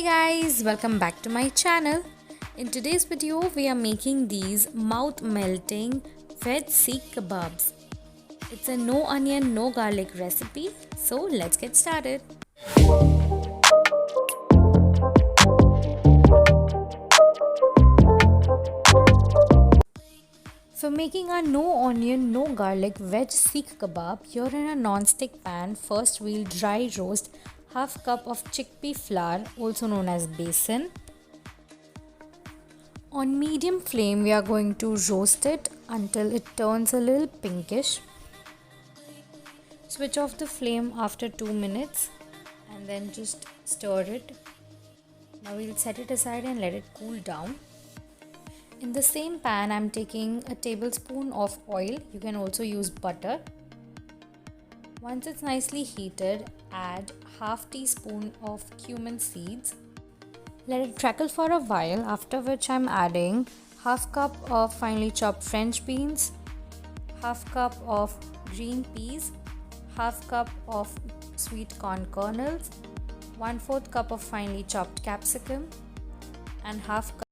Hey guys, welcome back to my channel. In today's video, we are making these mouth-melting Veg Seekh kebabs. It's a no onion, no garlic recipe, so let's get started. For making a no onion, no garlic Veg Seekh kebab, you're in a non-stick pan. First, we'll dry roast half cup of chickpea flour, also known as besan. On medium flame, we are going to roast it until it turns a little pinkish. Switch off the flame after 2 minutes and then just stir it. Now we'll set it aside and let it cool down. In the same pan, I'm taking a tablespoon of oil. You can also use butter. Once it's nicely heated, add half teaspoon of cumin seeds. Let it crackle for a while, after which I'm adding half cup of finely chopped French beans, half cup of green peas, half cup of sweet corn kernels, 1/4 cup of finely chopped capsicum, and half cup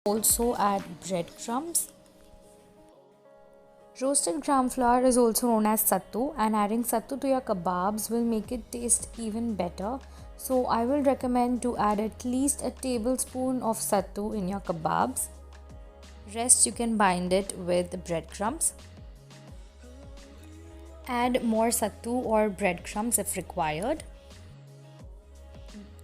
also add breadcrumbs. Roasted gram flour is also known as sattu, and adding sattu to your kebabs will make it taste even better. So I will recommend to add at least a tablespoon of sattu in your kebabs. Rest you can bind it with breadcrumbs. Add more sattu or breadcrumbs if required.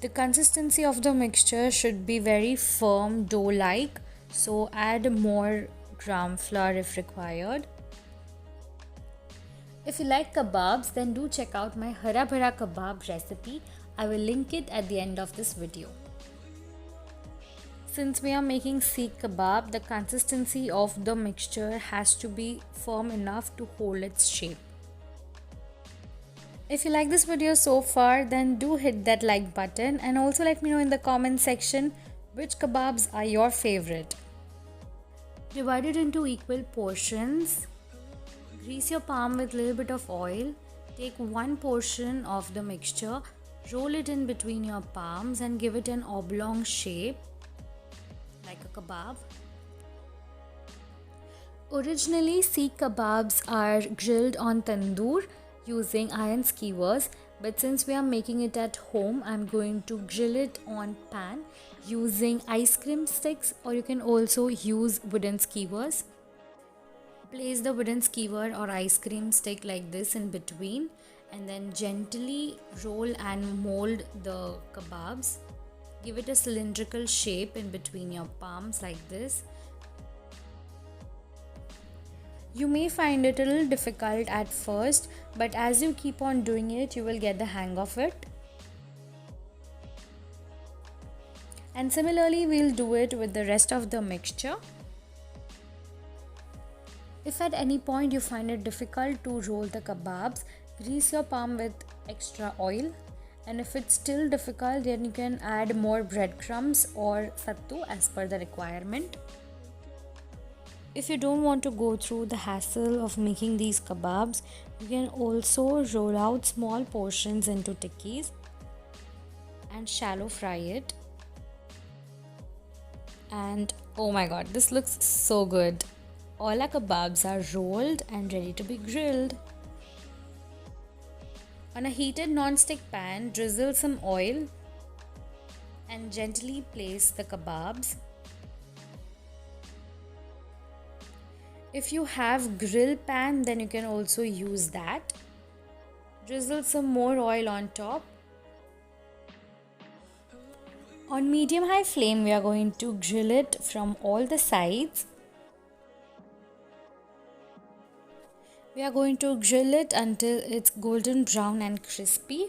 The consistency of the mixture should be very firm, dough-like, so add more gram flour if required. If you like kebabs, then do check out my hara bhara kebab recipe. I will link it at the end of this video. Since we are making seekh kebab, the consistency of the mixture has to be firm enough to hold its shape. If you like this video so far, then do hit that like button and also let me know in the comment section which kebabs are your favorite. Divide it into equal portions. Grease your palm with a little bit of oil. Take one portion of the mixture, roll it in between your palms and give it an oblong shape like a kebab. Originally, seekh kebabs are grilled on tandoor using iron skewers, but since we are making it at home, I'm going to grill it on pan using ice cream sticks, or you can also use wooden skewers. Place the wooden skewer or ice cream stick like this in between, and then gently roll and mold the kebabs. Give it a cylindrical shape in between your palms like this. You may find it a little difficult at first, but as you keep on doing it, you will get the hang of it. And similarly, we'll do it with the rest of the mixture. If at any point you find it difficult to roll the kebabs, grease your palm with extra oil. And if it's still difficult, then you can add more breadcrumbs or sattu as per the requirement. If you don't want to go through the hassle of making these kebabs, you can also roll out small portions into tikkis and shallow fry it. And oh my god, this looks so good. All our kebabs are rolled and ready to be grilled. On a heated non-stick pan, drizzle some oil and gently place the kebabs. If you have grill pan, then you can also use that. Drizzle some more oil on top. On medium-high flame, we are going to grill it from all the sides. We are going to grill it until it's golden brown and crispy.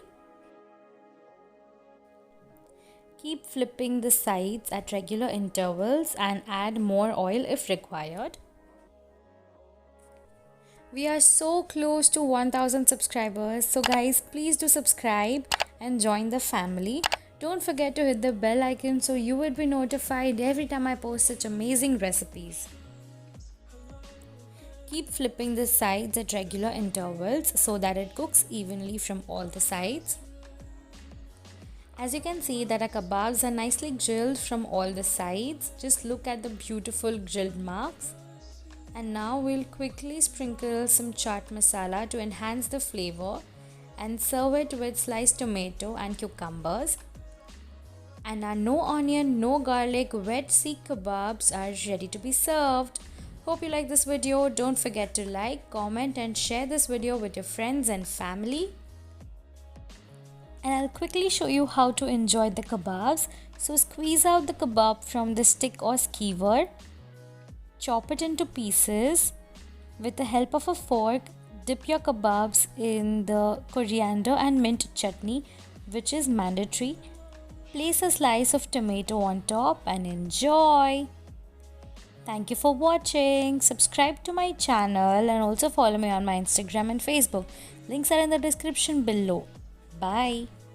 Keep flipping the sides at regular intervals and add more oil if required. We are so close to 1000 subscribers, so guys, please do subscribe and join the family. Don't forget to hit the bell icon so you will be notified every time I post such amazing recipes. Keep flipping the sides at regular intervals so that it cooks evenly from all the sides. As you can see that our kebabs are nicely grilled from all the sides. Just look at the beautiful grilled marks. And now we'll quickly sprinkle some chaat masala to enhance the flavor and serve it with sliced tomato and cucumbers. And our no onion, no garlic Veg Seekh kebabs are ready to be served. Hope you like this video. Don't forget to like, comment and share this video with your friends and family. And I'll quickly show you how to enjoy the kebabs. So squeeze out the kebab from the stick or skewer. Chop it into pieces. With the help of a fork, dip your kebabs in the coriander and mint chutney, which is mandatory. Place a slice of tomato on top and enjoy. Thank you for watching. Subscribe to my channel and also follow me on my Instagram and Facebook. Links are in the description below. Bye.